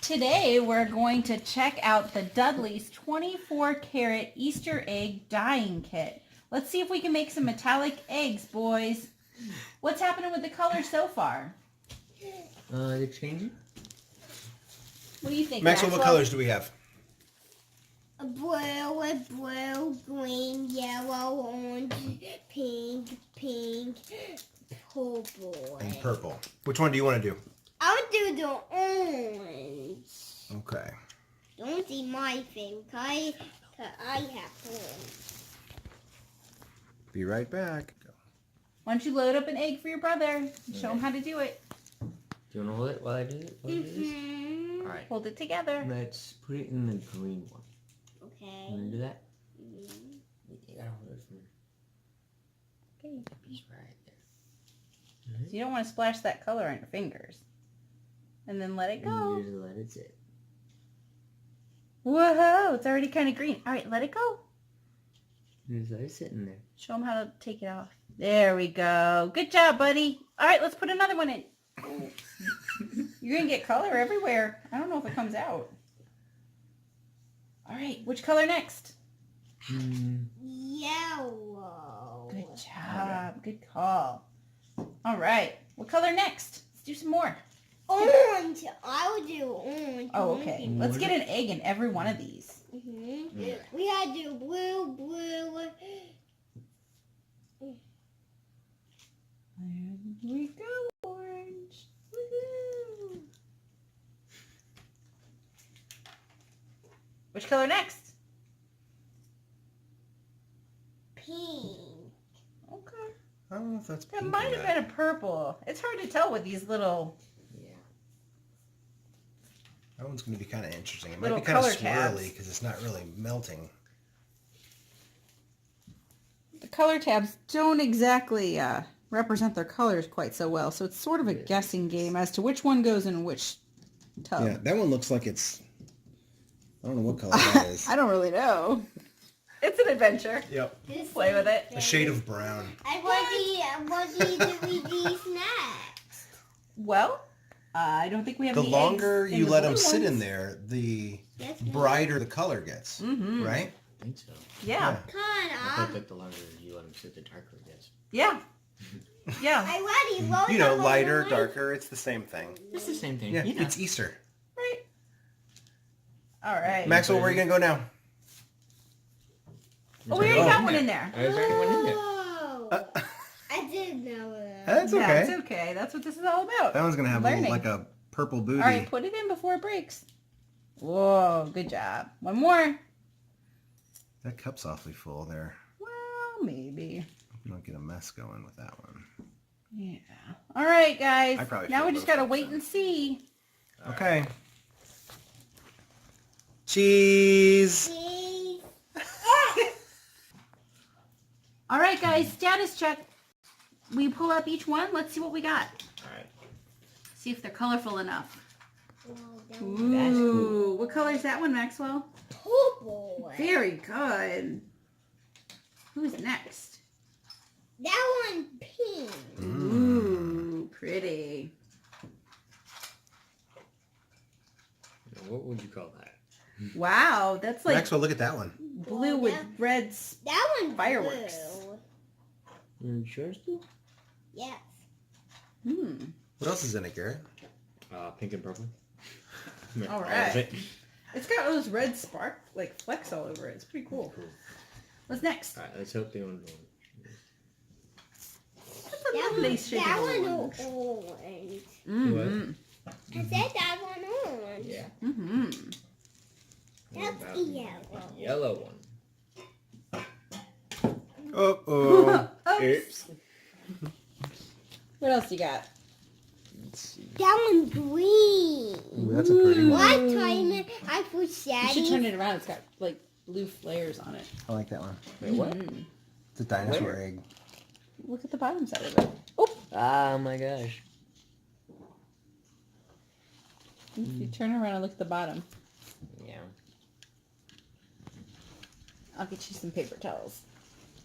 Today we're going to check out the Dudley's 24 karat Easter egg dyeing kit. Let's see if we can make some metallic eggs, boys. What's happening with the colors so far? They're changing. What do you think, Maxwell? What colors do we have? Blue, green, yellow, orange, pink, purple. And purple. Which one do you want to do? I'll do the orange. Okay. Don't see my favorite, cause I have orange. Be right back. Why don't you load up an egg for your brother? Show him how to do it. Do you want to hold it while I do it? Mm-hmm. Alright. Hold it together. Let's put it in the green one. Okay. You want to do that? Mm-hmm. You gotta hold it from Okay. just right there. So you don't want to splash that color on your fingers. And then let it go. And you just let it sit. Whoa, it's already kind of green. All right, let it go. Just let it sit in there. Show him how to take it off. There we go. Good job, buddy. All right, let's put another one in. You're going to get color everywhere. I don't know if it comes out. All right, which color next? Yellow. Good job. Good call. All right, what color next? Let's do some more. Orange. I'll do orange. Oh, okay. Let's get an egg in every one of these. Mm-hmm. Yeah. We gotta do blue. There we go, orange. Woohoo! Which color next? Pink. Okay. I don't know if that's It pink. might have been a purple. It's hard to tell with these little... Yeah. That one's going to be kind of interesting. It might Little be kind of color tabs. swirly because it's not really melting. The color tabs don't exactly represent their colors quite so well, so it's sort of a guessing game as to which one goes in which tub. Yeah, that one looks like it's... I don't know what color that is. I don't really know. It's an adventure. Yep. Play with it. A shade of brown. What do we do next? Well, I don't think we have The any longer eggs in you the let them blue sit in ones. there, the Yes, brighter the color gets. Mm-hmm. Right? I think so. Yeah. I Kinda. thought that the longer you let them sit, the darker it gets. Yeah. Yeah. I already wrote You know, down lighter, my- darker, it's the same thing. It's the same thing. Yeah, You know. it's Easter. Right. All right. Maxwell, where are you going to go now? Oh, we already Oh, got one in there. There's already one in there. Oh, I didn't know that. That's okay. That's okay. That's what this is all about. That one's going to have Learning. like a purple booty. All right, put it in before it breaks. Whoa, good job. One more. That cup's awfully full there. Well, maybe. You don't get a mess going with that one. Yeah. All right, I guys. probably Now feel we just those got to cups wait then. and see. Okay. Cheese. See? All right, guys, status check. We pull up each one. Let's see what we got. Alright. See if they're colorful enough. Well, That's Ooh, cool. what color is that one, Maxwell? purple. Very good. Who's next? That one pink. Ooh, pretty. What would you call that? Wow, that's like Maxwell, look at that one. blue with red. That one Fireworks. blue. You sure still? Yes. What else is in it, Garrett? Pink and purple. All All of right. it. It's got those red spark, like flecks all over it. It's pretty cool. What's next? Alright, let's hope they don't. That's a lovely shade That of one orange. orange. Mm-hmm. I said that one orange. Yeah. Mm-hmm. What That's about the yellow. Yellow one. Uh-oh. Oops. What else you got? Let's see. That one's green. Ooh, that's a pretty one. What time I put You should Shaggy? turn it around. It's got like blue flares on it. I like that one. Wait, what? Mhm. It's a dinosaur Where? egg. Look at the bottom side of it. Oh, Oh my gosh. if you turn around and look at the bottom. Yeah. I'll get you some paper towels.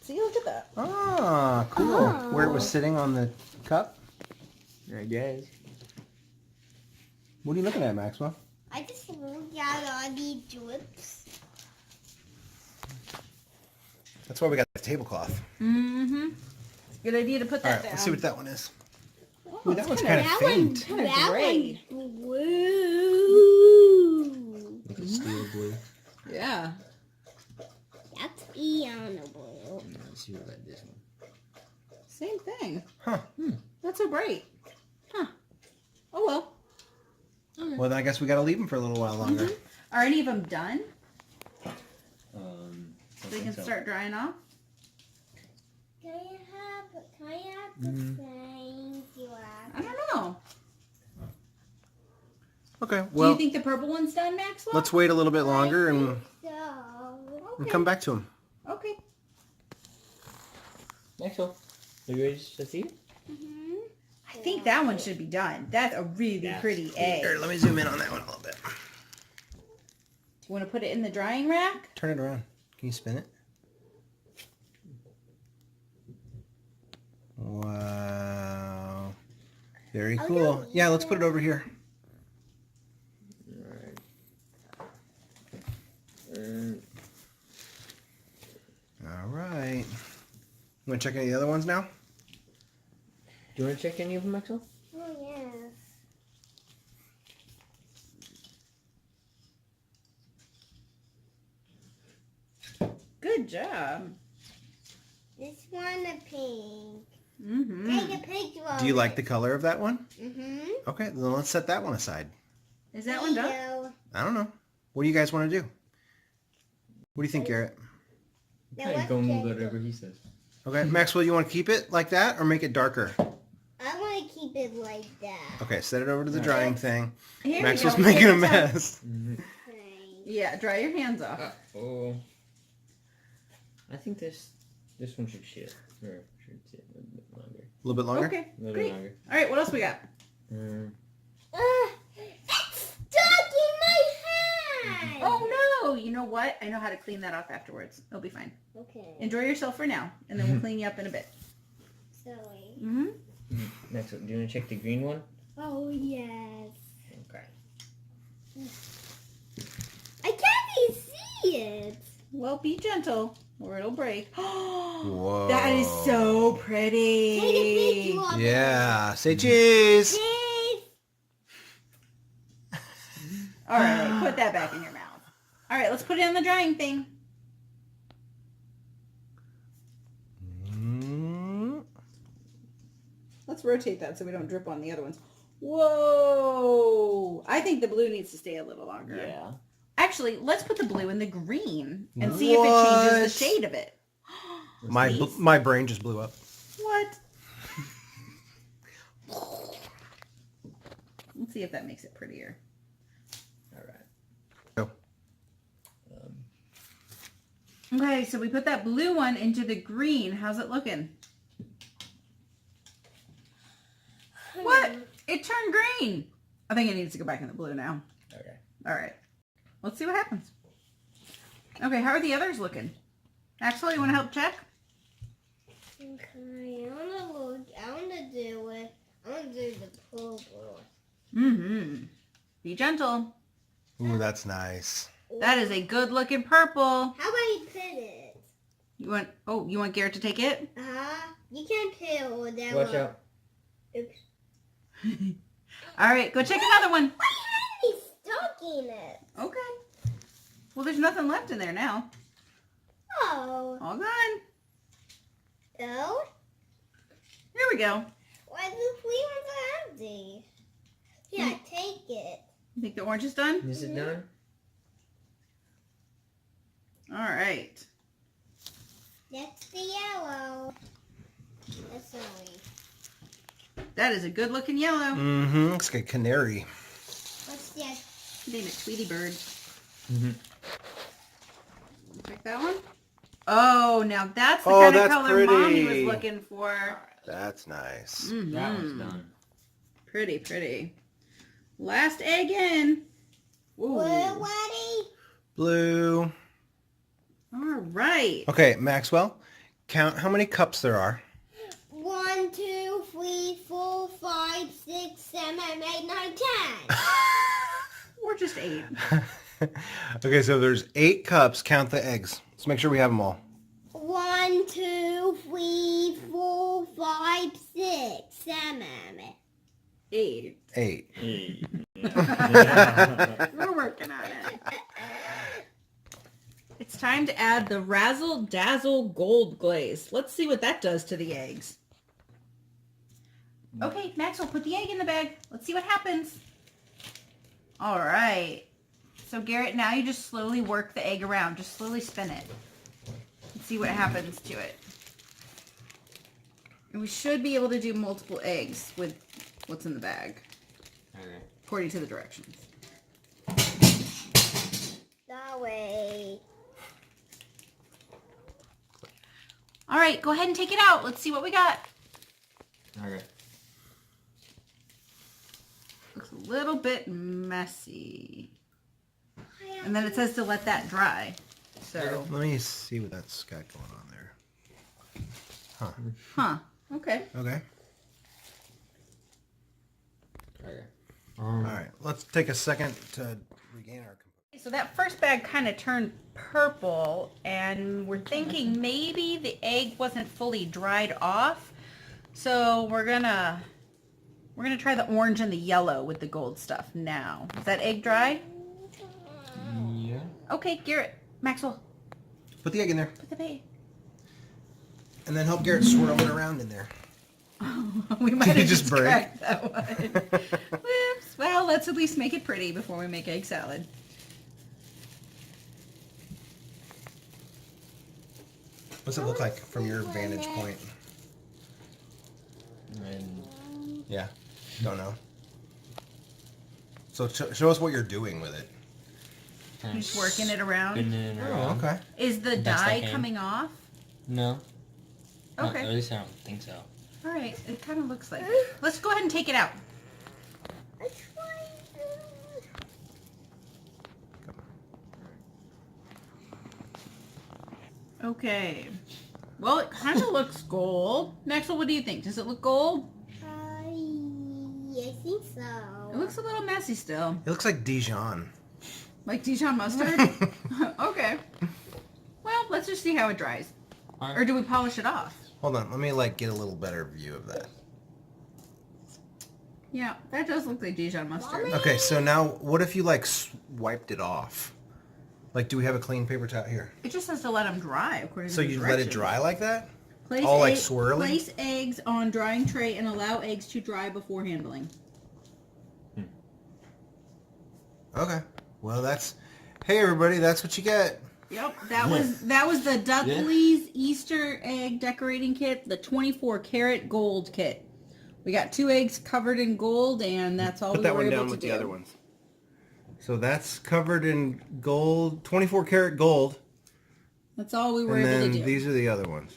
See, look at that. Ah, cool. Oh. Where it was sitting on the cup? I guess. What are you looking at, Maxwell? I just got all these drips. That's why we got the tablecloth. Mm-hmm. Good idea to put All that right, down. let's see what that one is. Oh, Ooh, that it's one's kinda- kind of That faint. one, Kinda that gray. one blue. Like a steel blue. Yeah. That's piano blue. Let's see what about this one. Same thing. Huh. Not so bright. Huh. Oh well. Well, then I guess we got to leave them for a little while longer. Are any of them done? I So they think can start drying off? Can I have the same I don't know. Okay, Do well, you think the purple one's done, Maxwell? let's wait a little bit longer and So, we'll come back to them. Okay. Maxwell, are you ready to see? I think that one should be done. That's a really That's pretty cool. egg. Here, let me zoom in on that one a little bit. Do you want to put it in the drying rack? Turn it around. Can you spin it? Wow. Very Oh, cool. no. Yeah, let's put it over here. Alright. All right. You want to check any of the other ones now? Do you want to check any of them, Maxwell? oh yes. Good job. This one a pink. Mm-hmm. Take a picture of Do you like the color of that one? Mm-hmm. Okay, then let's set that one aside. Is that one done? I don't know. What do you guys want to do? What do you think, Garrett? Now Go with let's whatever he says. Okay, Maxwell, you want to keep it like that or make it darker? I want to keep it like that. Okay, set it over to the drying thing. Here we Maxwell's go. making a Take your time. mess. Yeah, dry your hands off. Oh. I think this one should sit. Or should sit a little bit longer. A little bit longer? Okay, A little great. bit longer. All right, what else we got? It's stuck in my hand. Oh no! You know what? I know how to clean that off afterwards. It'll be fine. Okay. Enjoy yourself for now, and then we'll clean you up in a bit. Sorry. Mm-hmm. Maxwell, do you want to check the green one? Oh yes. Okay. I can't even see it. Well, be gentle, or it'll break. Whoa. That is so pretty. Take a picture of it. Yeah, say cheese. Cheese. All right, put that back in your mouth. All right, let's put it on the drying thing. Mm. Let's rotate that so we don't drip on the other ones. Whoa! I think the blue needs to stay a little longer. Yeah. Actually, let's put the blue in the green and see if it changes What? the shade of it. Please? My brain just blew up. What? Let's see if that makes it prettier. All right. Go. Okay, so we put that blue one into the green. How's it looking? What? It turned green. I think it needs to go back in the blue now. Okay. All right. Let's see what happens. Okay, how are the others looking? Axel, you want to help check? Okay, I wanna look. I wanna do it. I wanna do the purple. Mm-hmm. Be gentle. Ooh, that's nice. That is a good looking purple. How about you put it? You want Garrett to take it? You can put it or that Watch one. out. Oops. All right, go check another one. My hand is stuck in it. Okay. Well, there's nothing left in there now. Oh. All gone. So? Here we go. Why the three ones are empty? Yeah, take it. You think the orange is done? Is it done? All right. That's the yellow. That's sorry. That is a good looking yellow. Mm-hmm. Looks like a canary. What's that? Name it Tweety Bird. Mm-hmm. Check that one. Oh, now that's the Oh, kind of that's color Mommy was pretty. looking for. That's nice. Mhm. That one's done. Pretty, pretty. Last egg in. Ooh. We're ready. Blue. All right. Okay, Maxwell, count how many cups there are. 1, 2, 3, 4, 5, 6, 7, 8, 9, 10. Or just 8. Okay, so there's 8 cups. Count the eggs. Let's make sure we have them all. 1, 2, 3, 4, 5, 6, 7. 8. 8. We're working on it. It's time to add the Razzle Dazzle Gold Glaze. Let's see what that does to the eggs. Okay, Maxwell, put the egg in the bag. Let's see what happens. All right. So Garrett, now you just slowly work the egg around. Just slowly spin it. And see what happens to it. And we should be able to do multiple eggs with what's in the bag. Okay. According to the directions. That way. All right, go ahead and take it out. Let's see what we got. Okay. Looks a little bit messy. And then it says to let that dry. So, Let me see what that's got going on there. huh. Okay. Okay. Okay. All right. Let's take a second to regain our composure. So that first bag kind of turned purple, and we're thinking maybe the egg wasn't fully dried off. So we're gonna try the orange and the yellow with the gold stuff now. Is that egg dry? Yeah. Okay, Garrett, Maxwell, Put the egg in there. put the bag. And then help Garrett swirl it around in there. We might Did it have just just break? cracked that one. Whoops. Well, let's at least make it pretty before we make egg salad. What's it look like from your vantage point? And Yeah. Don't know. So show us what you're doing with it. kind Just working it around. spinning it around. Okay. Is the Best I dye can. coming off? No. Not- Okay. at least I don't think so. All right. It kind of looks like it. Let's go ahead and take it out. I'm trying to. Okay. Well, it kind of looks gold. Maxwell, what do you think? Does it look gold? I think so. It looks a little messy still. It looks like Dijon. Like Dijon mustard? Okay. Well, let's just see how it dries. Alright. Or do we polish it off? Hold on. Let me get a little better view of that. Yeah, that does look like Dijon mustard. Mommy? Okay, so now what if you wiped it off? Like, do we have a clean paper towel here? It just has to let them dry according to So the you let it directions. dry like that? Place all like swirly? Place eggs on drying tray and allow eggs to dry before handling. Okay. Well, hey everybody, that's what you get. Yep, that was the Dudley's Easter egg decorating kit, the 24 karat gold kit. We got 2 eggs covered in gold, and that's all Put we that were one able down to with do. the other ones. So that's covered in gold, 24 karat gold. That's all we were And able then to do. these are the other ones.